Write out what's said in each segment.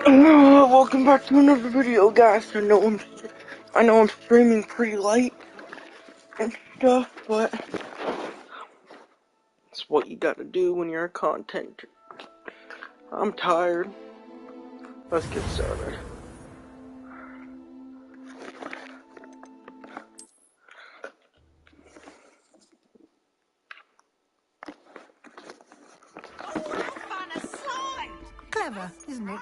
Welcome back to another video, guys. I know I'm streaming pretty late and stuff, but it's what you gotta do when you're a content. I'm tired. Let's get started. Clever, isn't it?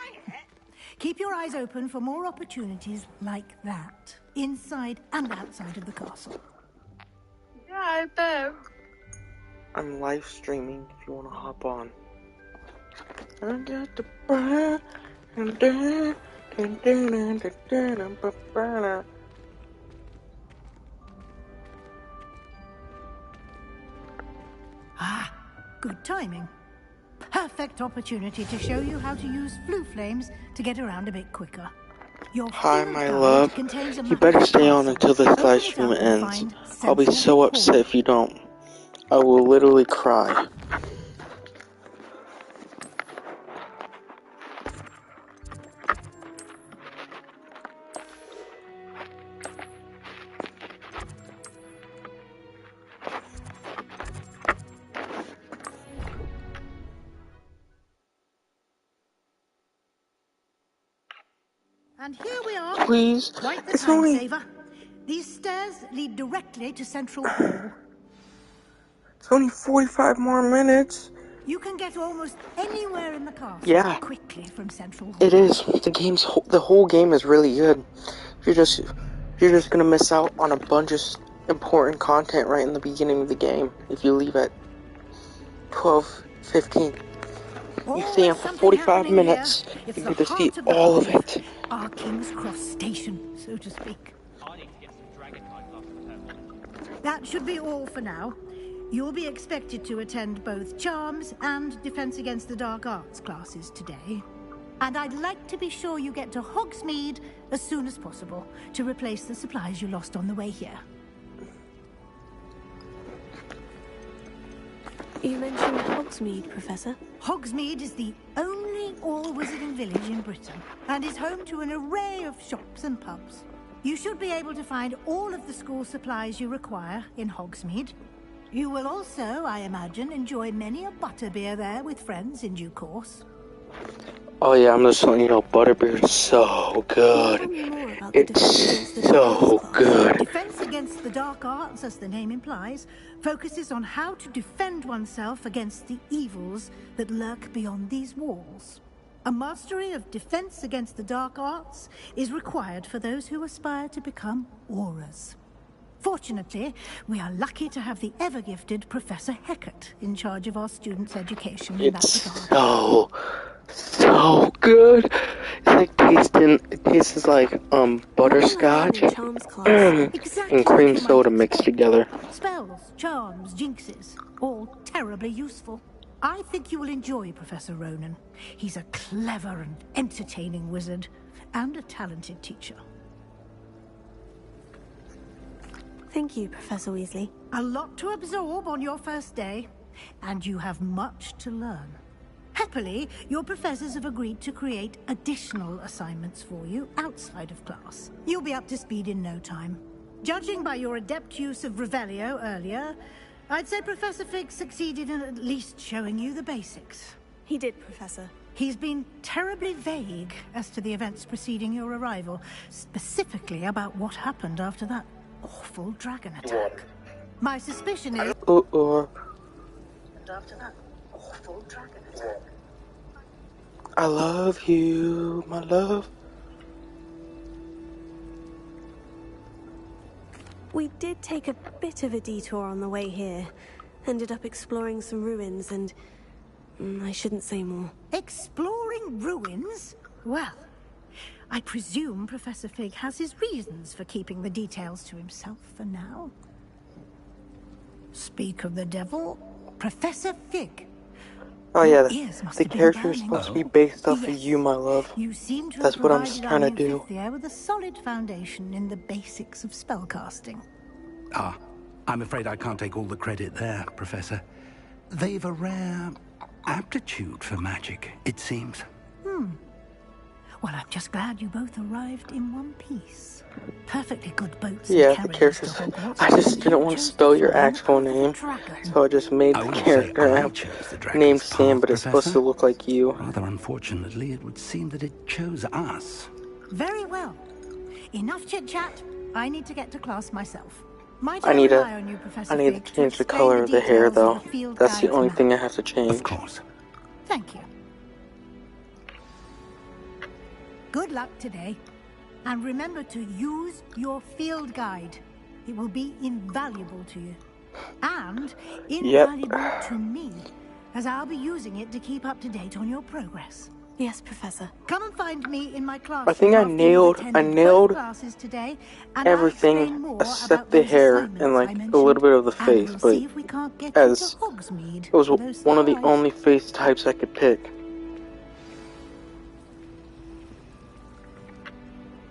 Keep your eyes open for more opportunities like that, inside and outside of the castle. Yeah, I bet. I'm live streaming if you wanna hop on. I got the brand and Ah, good timing. Perfect opportunity to show you how to use flue flames to get around a bit quicker. Hi, my love. You better stay on until this live stream ends. I'll be so upset if you don't. I will literally cry. And here we are. Please, Quite the it's time only... saver. These stairs lead directly to Central Hall. It's only 45 more minutes. You can get almost anywhere in the castle quickly from Central Hall. It is. The whole game is really good. You're just gonna miss out on a bunch of important content right in the beginning of the game if you leave at 12:15. You stay on for 45 minutes. You get to see all of it. Our King's Cross station, so to speak. That should be all for now. You'll be expected to attend both Charms and Defense Against the Dark Arts classes today. And I'd like to be sure you get to Hogsmeade as soon as possible to replace the supplies you lost on the way here. You mentioned Hogsmeade, Professor. Hogsmeade is the only all-wizarding village in Britain and is home to an array of shops and pubs. You should be able to find all of the school supplies you require in Hogsmeade. You will also, I imagine, enjoy many a butterbeer there with friends in due course. Oh yeah, I'm just letting you know, butterbeer is so good. It's so good. Defense Against the Dark Arts, as the name implies, focuses on how to defend oneself against the evils that lurk beyond these walls. A mastery of Defense Against the Dark Arts is required for those who aspire to become Aurors. Fortunately, we are lucky to have the ever-gifted Professor Hecat in charge of our students' education in that regard. So good. It tastes like butterscotch and cream soda mixed together. Spells, charms, jinxes, all terribly useful. I think you will enjoy Professor Ronen. He's a clever and entertaining wizard and a talented teacher. Thank you, Professor Weasley. A lot to absorb on your first day, and you have much to learn. Happily, your professors have agreed to create additional assignments for you outside of class. You'll be up to speed in no time. Judging by your adept use of Revelio earlier, I'd say Professor Fig succeeded in at least showing you the basics. He did, Professor. He's been terribly vague as to the events preceding your arrival, specifically about what happened after that awful dragon attack. My suspicion is... After that awful dragon attack. I love you, my love. We did take a bit of a detour on the way here. Ended up exploring some ruins and... I shouldn't say more. Exploring ruins? Well, I presume Professor Fig has his reasons for keeping the details to himself for now. Speak of the devil, Professor Fig. Oh yeah, the character is supposed to be based off of you, my love. You seem to That's have what I'm provided trying to our new do. fifth year with a solid foundation in the basics of spellcasting. Ah, I'm afraid I can't take all the credit there, Professor. They've a rare aptitude for magic, it seems. Well, I'm just glad you both arrived in one piece. Perfectly good boats Yeah, and the carriages characters. to Hogwarts. I just didn't You want to chose spell to your fly on actual over the name, dragon. so I just made I the wouldn't say character I app chose the named dragon's Sam, path, but it's supposed Professor. to look like you. Rather unfortunately, it would seem that it chose us. Very well. Enough chit-chat. I need to get to class myself. Might I I need rely on you, Professor to Fig, change the explain color of the hair, details though. the field That's the guide's only map? thing I have to change. Of course. Thank you. Good luck today. And remember to use your field guide. It will be invaluable to you. And invaluable to me, as I'll be using it to keep up to date on your progress. Yes, Professor. Come and find me in my classroom. I think I after you've nailed attended nailed both classes today, and I'll explain everything more except about the those hair assignments and I like a mentioned. little bit of the And face, we'll but see if we can't get you to as Hogsmeade it was for those one of the supplies. only face types I could pick.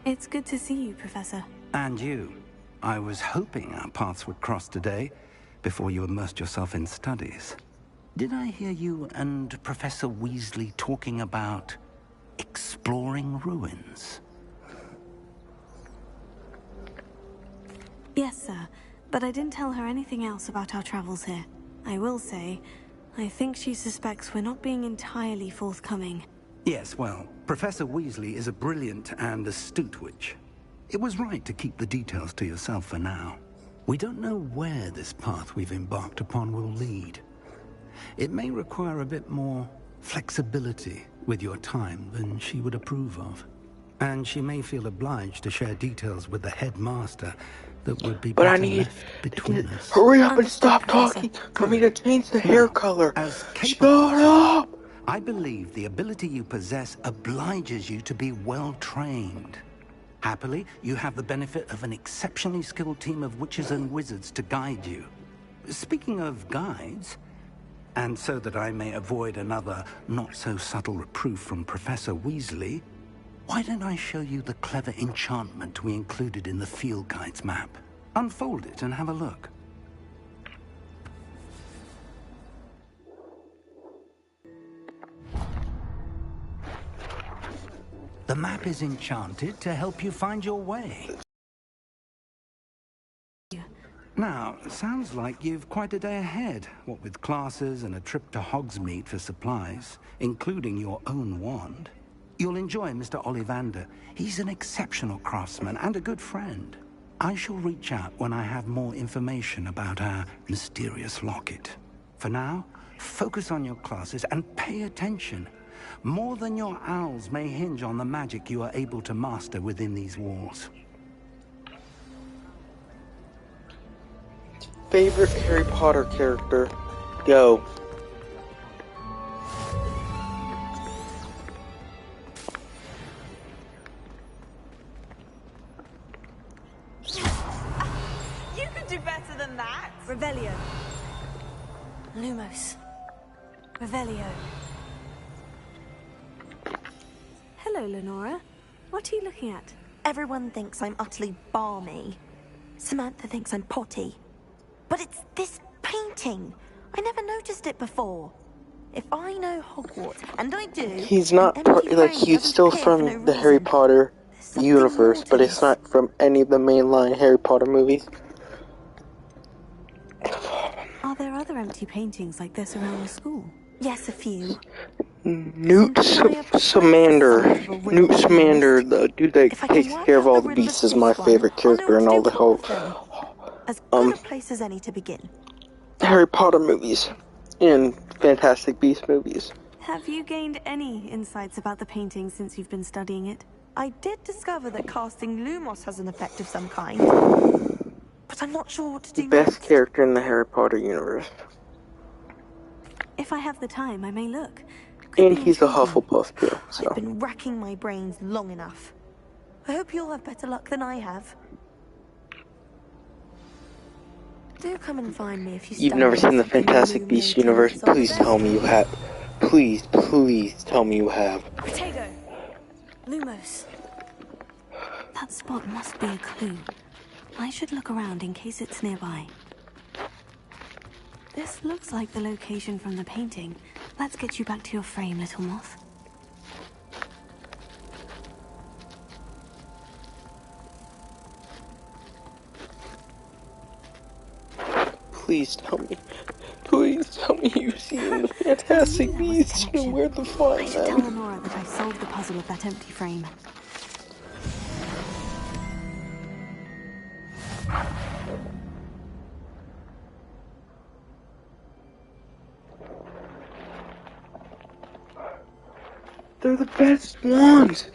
It's good to see you, Professor. And you. I was hoping our paths would cross today, before you immersed yourself in studies. Did I hear you and Professor Weasley talking about exploring ruins? Yes, sir. But I didn't tell her anything else about our travels here. I will say, I think she suspects we're not being entirely forthcoming. Yes, well, Professor Weasley is a brilliant and astute witch. It was right to keep the details to yourself for now. We don't know where this path we've embarked upon will lead. It may require a bit more flexibility with your time than she would approve of. And she may feel obliged to share details with the headmaster that would be But I better need left between us. hurry up and Understood, stop Professor. talking for me to change the hair Now, color. as Shut capable as you are, up! I believe the ability you possess obliges you to be well trained. Happily, you have the benefit of an exceptionally skilled team of witches and wizards to guide you. Speaking of guides, and so that I may avoid another not-so-subtle reproof from Professor Weasley, why don't I show you the clever enchantment we included in the field guide's map? Unfold it and have a look. The map is enchanted to help you find your way. Now, sounds like you've quite a day ahead, what with classes and a trip to Hogsmeade for supplies, including your own wand. You'll enjoy Mr. Ollivander. He's an exceptional craftsman and a good friend. I shall reach out when I have more information about our mysterious locket. For now, focus on your classes and pay attention. More than your owls may hinge on the magic you are able to master within these walls. Favorite Harry Potter character? Go. You could do better than that. Revelio. Lumos. Revelio. Hello, Lenora. What are you looking at? Everyone thinks I'm utterly balmy. Samantha thinks I'm potty. But it's this painting. I never noticed it before. If I know Hogwarts, and I do... He's not an empty like frame he's doesn't still appear from for no the Harry reason. Potter There's something universe, more to but it's this. not from any of the mainline Harry Potter movies. Are there other empty paintings like this around the school? Yes, a few. Newt Scamander. Newt Scamander, the dude that If I takes can work care of out all the the riddle beasts, of is my this one, favorite I'll know character in what all to the do whole for them. As good a place as any to begin. Harry Potter movies and Fantastic Beasts movies. Have you gained any insights about the painting since you've been studying it? I did discover that casting Lumos has an effect of some kind. But I'm not sure what to do Best next. character in the Harry Potter universe. If I have the time, I may look. Could And be he's a intriguing. Hufflepuff too, so. I've been racking my brains long enough. I hope you'll have better luck than I have. Do come and find me if you You've never seen the Fantastic Beasts universe? Please tell me you have. Please, please tell me you have. Potato! Lumos. That spot must be a clue. I should look around in case it's nearby. This looks like the location from the painting. Let's get you back to your frame, little moth. Please tell me. Please tell me you've seen the Fantastic I knew there was a Beasts and connection. where to I find should tell them. Lenora that I solved the puzzle of that empty frame. They're the best ones.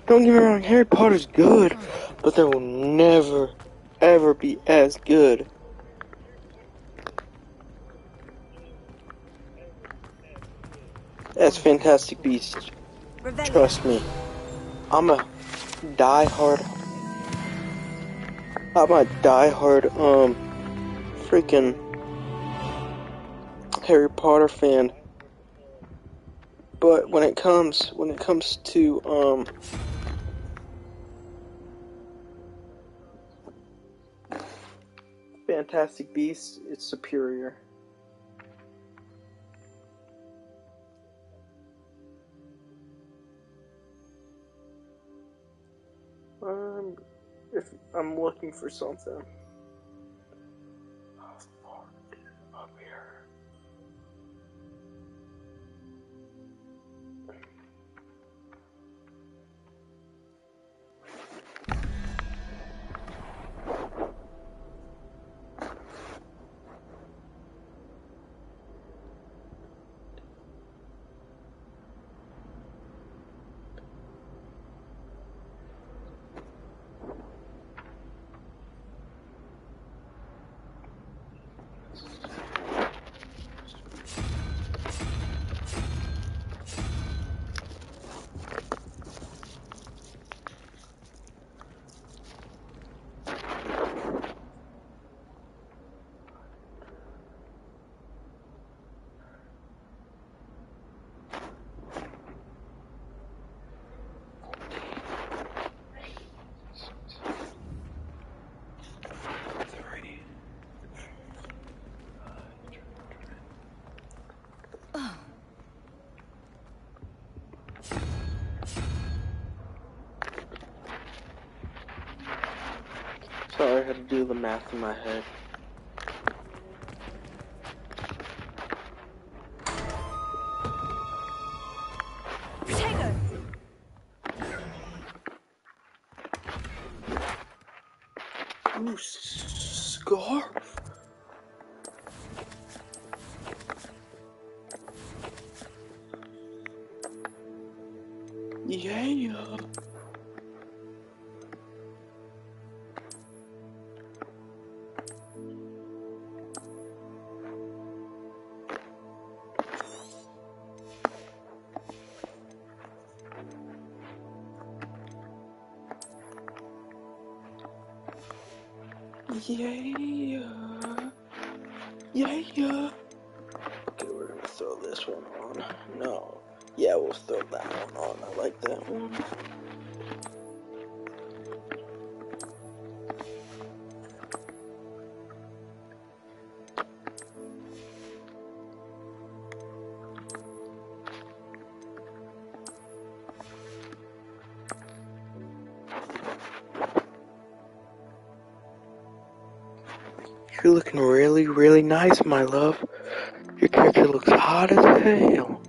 Don't get me wrong, Harry Potter's good, but there will never, ever be as good as Fantastic Beasts. Trust me. I'm a die-hard, freaking Harry Potter fan. But when it comes to, Fantastic Beasts, it's superior. If I'm looking for something. Oh, fuck. Up here. Sorry, I had to do the math in my head. Protego! Ooh, scarf. Yeah. Yeah. Okay, we're gonna throw this one on. No. Yeah, we'll throw that one on. I like that one. You're looking really, really nice, my love. Your character looks hot as hell.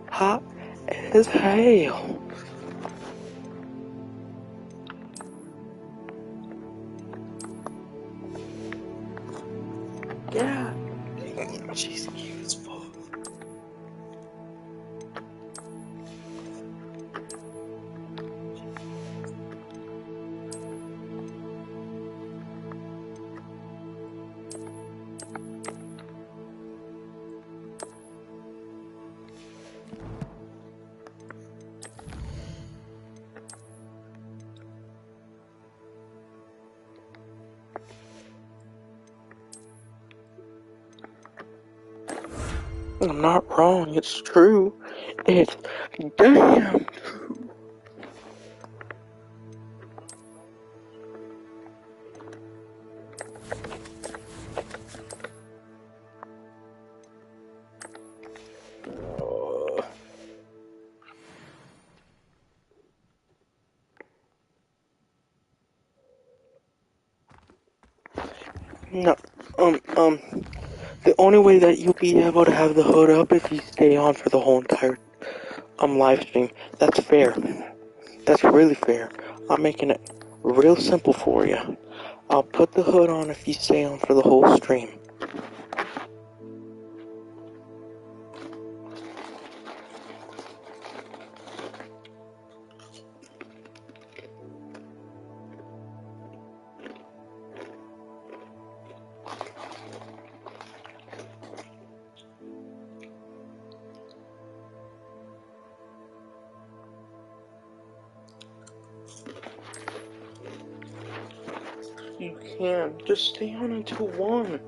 Hot as hell. Yeah. She's cute as fuck. I'm not wrong, it's true. It's damn true. No, The only way that you'll be able to have the hood up if you stay on for the whole entire live stream. That's fair. That's really fair. I'm making it real simple for you. I'll put the hood on if you stay on for the whole stream. You can. Just stay on until 1.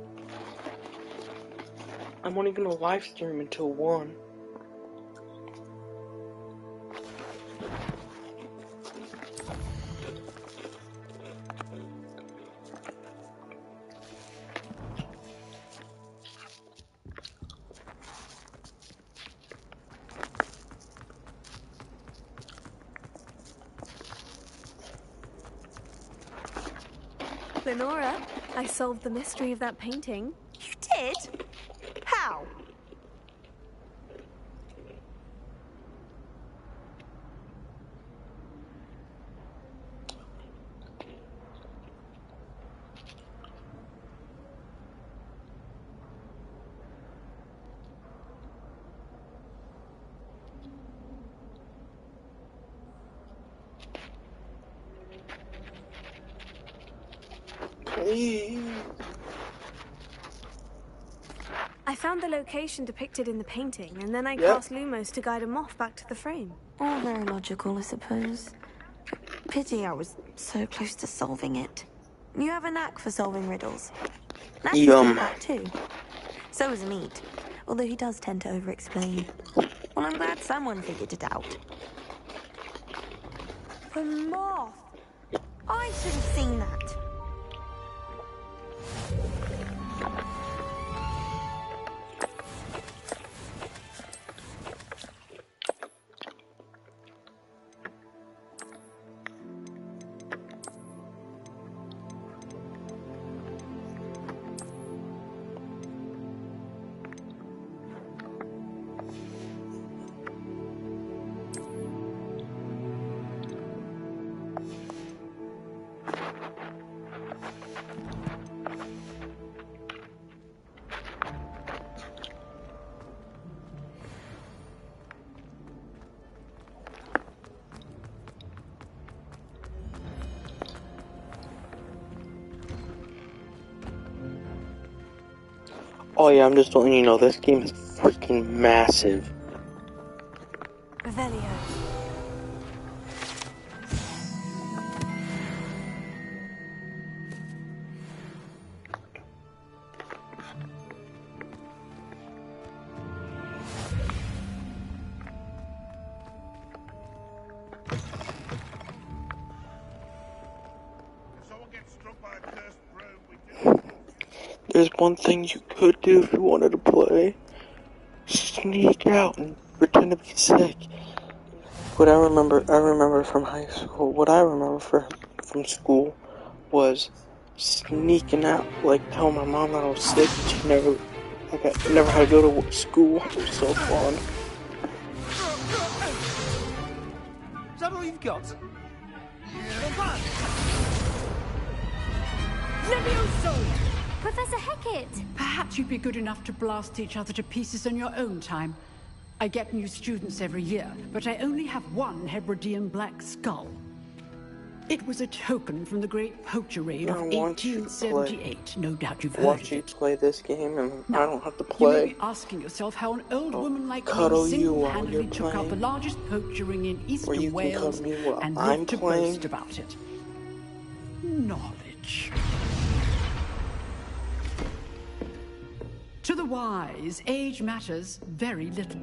I'm only gonna live stream until 1. Lenora, I solved the mystery of that painting. You did? How? I found the location depicted in the painting, and then I cast Lumos to guide him off back to the frame. All very logical, I suppose. Pity I was so close to solving it. You have a knack for solving riddles. That's that too. So is Neat, although he does tend to over-explain. Well, I'm glad someone figured it out. The moth! I should have seen that. Oh yeah, I'm just letting you know, this game is freaking massive. Revelio. There's one thing you could do if you wanted to play. Sneak out and pretend to be sick. What I remember from high school, what I remember from school was sneaking out, like telling my mom that I was sick and she never had to go to school. It was so fun. Is that all you've got? Levioso! Professor Hecat! Perhaps you'd be good enough to blast each other to pieces on your own time. I get new students every year, but I only have one Hebridean black skull. It was a token from the Great Poacher Raid of 1878. No doubt you've heard Watch of you it. play this game and Now, I don't have to you may play. be asking yourself how an old woman like cuddle me you while single-handedly you're took out the playing. largest poacher ring in Or eastern you can Wales cuddle me while and I'm live to playing. boast about it. Knowledge. To the wise, age matters very little.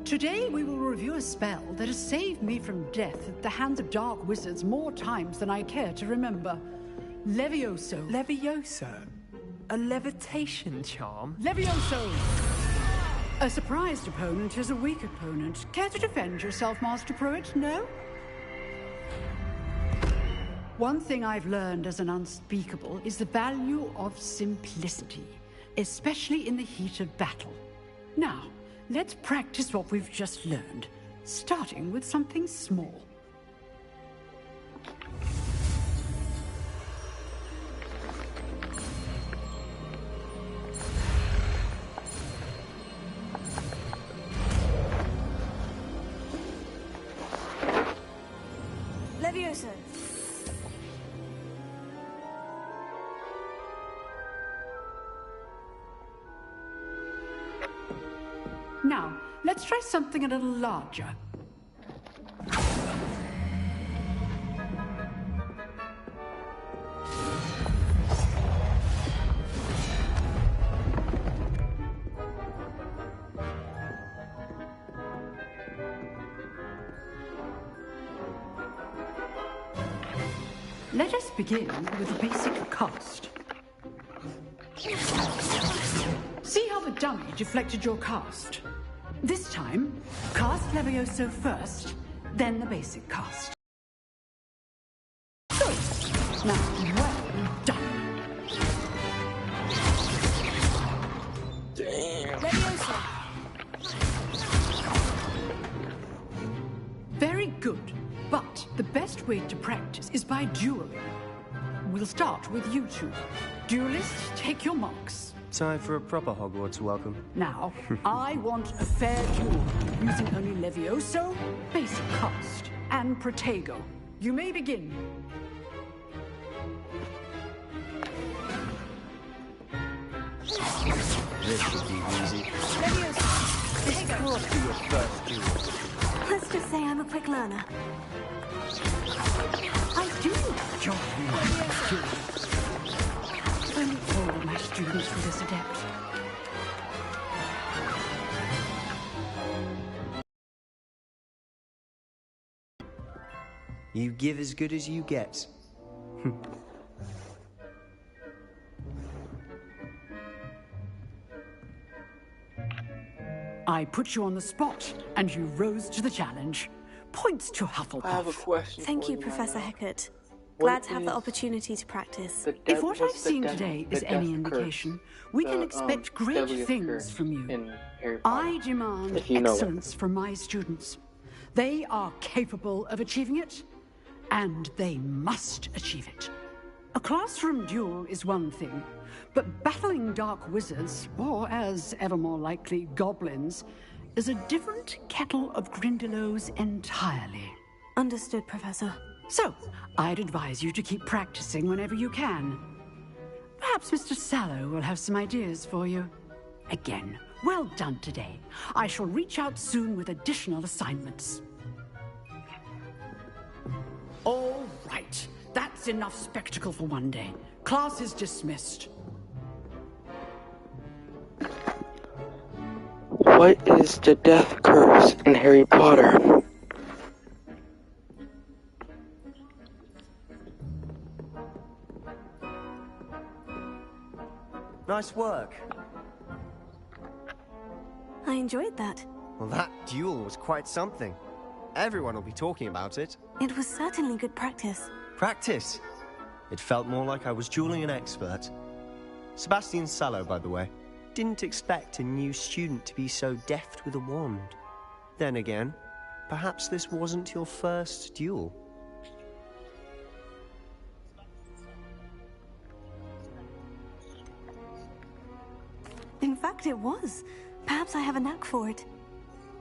Today we will review a spell that has saved me from death at the hands of dark wizards more times than I care to remember. Levioso. Levioso? A levitation charm? Levioso! A surprised opponent is a weak opponent. Care to defend yourself, Master Pruitt? No? One thing I've learned as an unspeakable is the value of simplicity. especially in the heat of battle. Now, let's practice what we've just learned, starting with something small. Levioso. Now, let's try something a little larger. Let us begin with the basic cast. See how the dummy deflected your cast? This time, cast Levioso first, then the basic cast. Good. Now, well done. Damn. Levioso. Very good. But the best way to practice is by dueling. We'll start with you two. Duelists, take your marks. Time for a proper Hogwarts welcome. Now, I want a fair duel, using only Levioso, basic cast, and Protego. You may begin. This should be easy. Levioso. This can't be your first duel. Let's just say I'm a quick learner. I do enjoy my duels. Only all my students were this adept. You give as good as you get. I put you on the spot, and you rose to the challenge. Points to Hufflepuff. I have a question. Thank for you, Professor Lana. Hecat. What Glad to have the is opportunity to practice. the If what I've what's the seen death- today the is any death indication, curse? we can The, expect great deadliest things curse from you. in Harry Potter. I demand If you know it. excellence from my students. They are capable of achieving it, and they must achieve it. A classroom duel is one thing, but battling dark wizards, or as ever more likely, goblins, is a different kettle of Grindylows entirely. Understood, Professor. So, I'd advise you to keep practicing whenever you can. Perhaps Mr. Sallow will have some ideas for you. Again, well done today. I shall reach out soon with additional assignments. All right. That's enough spectacle for one day. Class is dismissed. What is the death curse in Harry Potter? Nice work. I enjoyed that. Well, that duel was quite something. Everyone will be talking about it. It was certainly good practice. Practice. It felt more like I was dueling an expert. Sebastian Sallow, by the way. Didn't expect a new student to be so deft with a wand. Then again, perhaps this wasn't your first duel. In fact, it was. Perhaps I have a knack for it.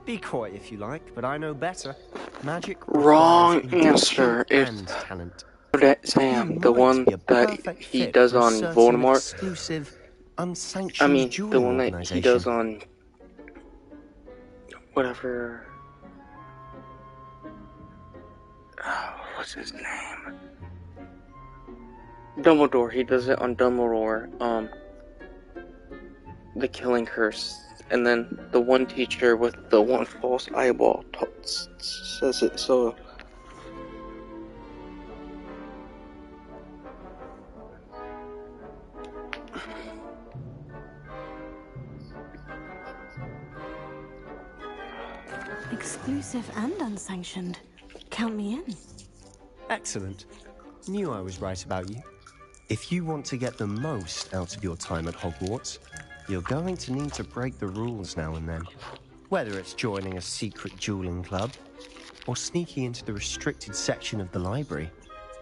Be coy if you like, but I know better. Magic Wrong requires answer. induction If and talent. that Sam, the one that he does on Voldemort. Exclusive, unsanctioned I mean, dueling the one that he organization. does on whatever. Oh, what's his name? Dumbledore. He does it on Dumbledore. The Killing Curse, and then the one teacher with the one false eyeball says it. So. Exclusive and unsanctioned. Count me in. Excellent. Knew I was right about you. If you want to get the most out of your time at Hogwarts, You're going to need to break the rules now and then. Whether it's joining a secret dueling club or sneaking into the restricted section of the library,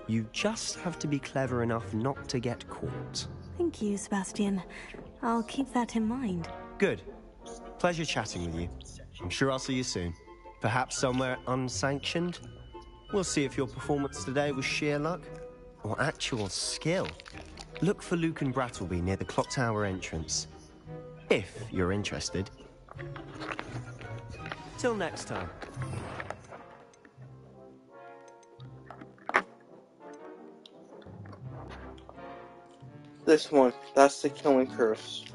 you just have to be clever enough not to get caught. Thank you, Sebastian. I'll keep that in mind. Good. Pleasure chatting with you. I'm sure I'll see you soon. Perhaps somewhere unsanctioned? We'll see if your performance today was sheer luck or actual skill. Look for Lucan Brattleby near the clock tower entrance, if you're interested. Till next time. This one, that's the killing curse.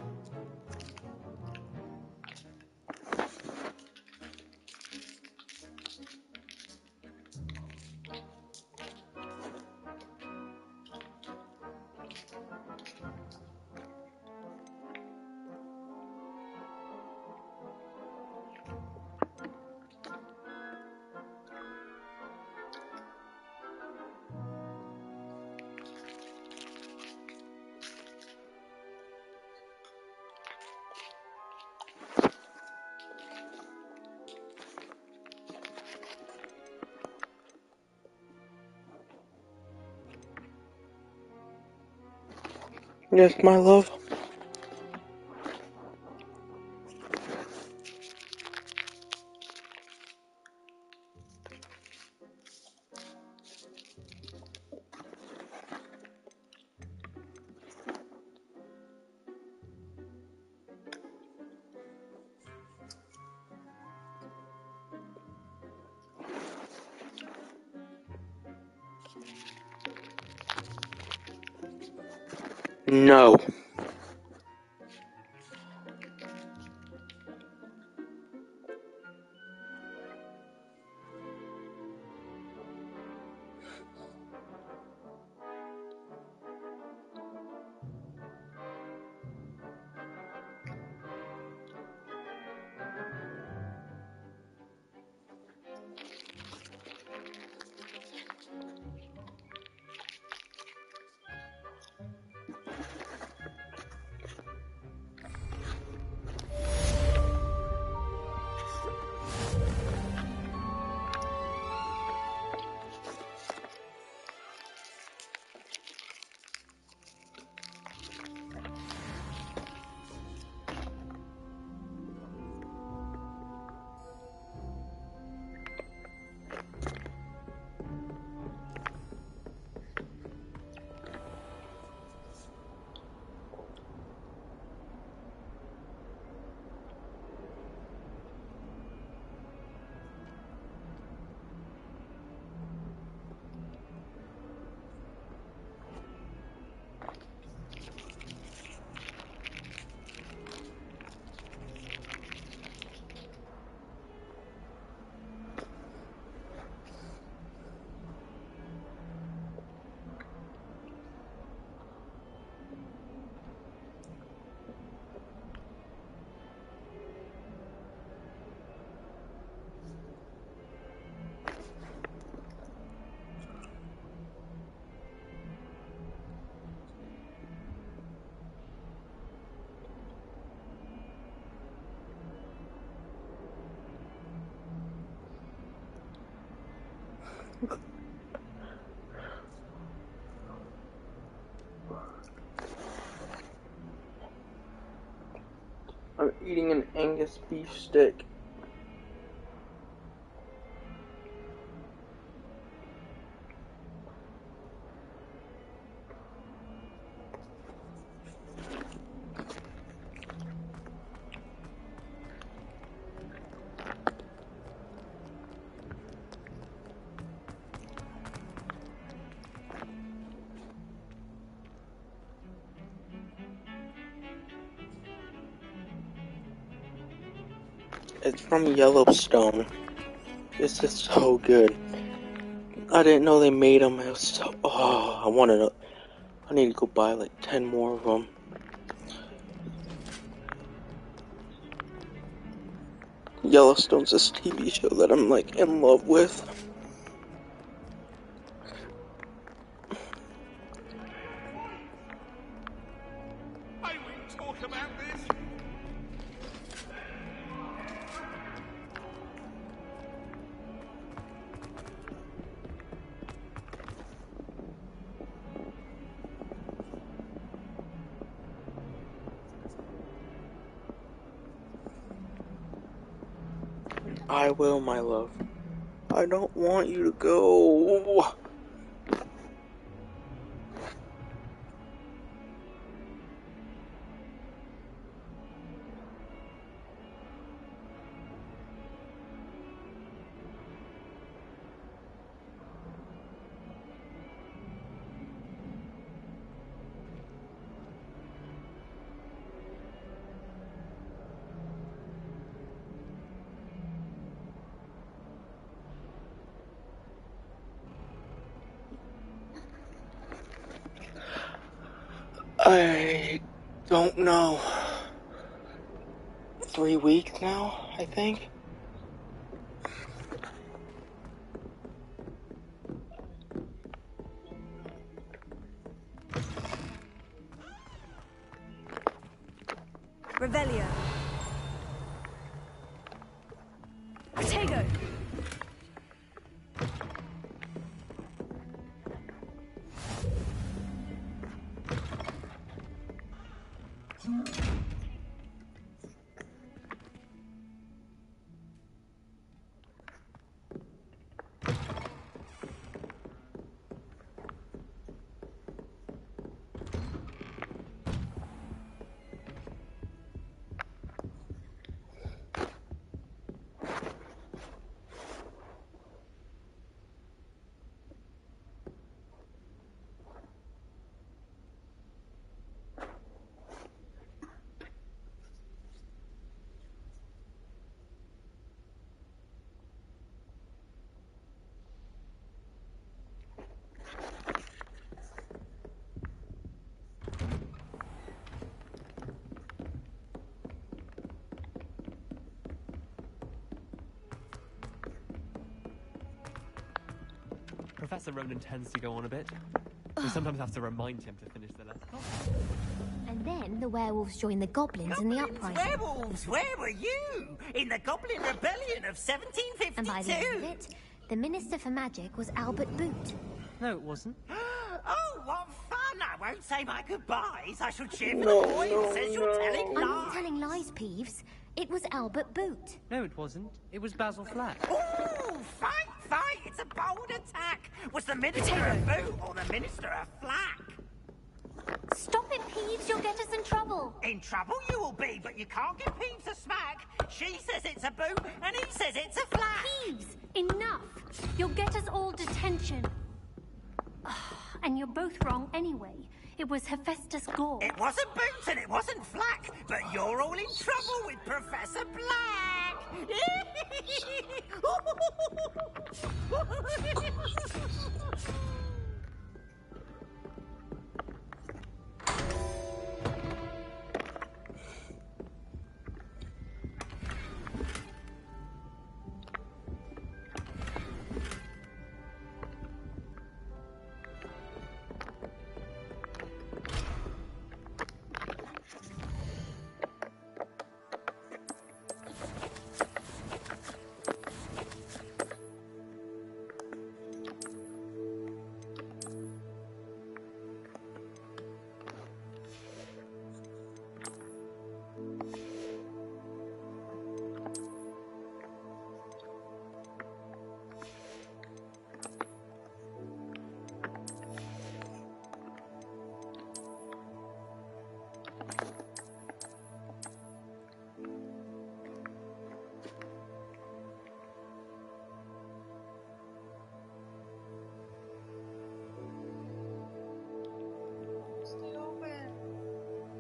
Yes, my love. No. I'm eating an Angus beef stick. It's from Yellowstone. This is so good. I didn't know they made them. It was so, I need to go buy like 10 more of them. Yellowstone's this TV show that I'm like in love with. I will talk about this I will, my love. I don't want you to go. I don't know. 3 weeks now, I think. Revelio. Protego. Professor Ronan tends to go on a bit. We sometimes have to remind him to finish the lesson. And then the werewolves joined the goblins in the uprising. Werewolves, where were you? In the Goblin Rebellion of 1752? And by the end of it, the Minister for Magic was Albert Boot. No, it wasn't. Oh, what fun! I won't say my goodbyes. I shall cheer for the boy who says you're telling lies. I'm not telling lies, Peeves. It was Albert Boot. No, it wasn't. It was Basil Flack. Ooh, fight! It's a bold attack. Was the Minister a Boot or the Minister a Flack? Stop it, Peeves. You'll get us in trouble. In trouble you will be, but you can't give Peeves a smack. She says it's a boot, and he says it's a flack. Peeves, enough. You'll get us all detention. And you're both wrong anyway. It was Hephaestus Gore. It wasn't Boot and it wasn't Flack, but you're all in trouble with Professor Black.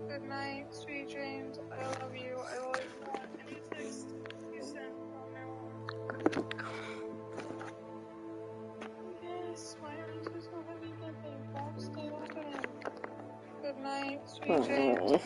Good night, sweet dreams. I love you. I will ignore any text you send from now on. Yes, my arms are so heavy that they won't stay open. Good night, sweet dreams.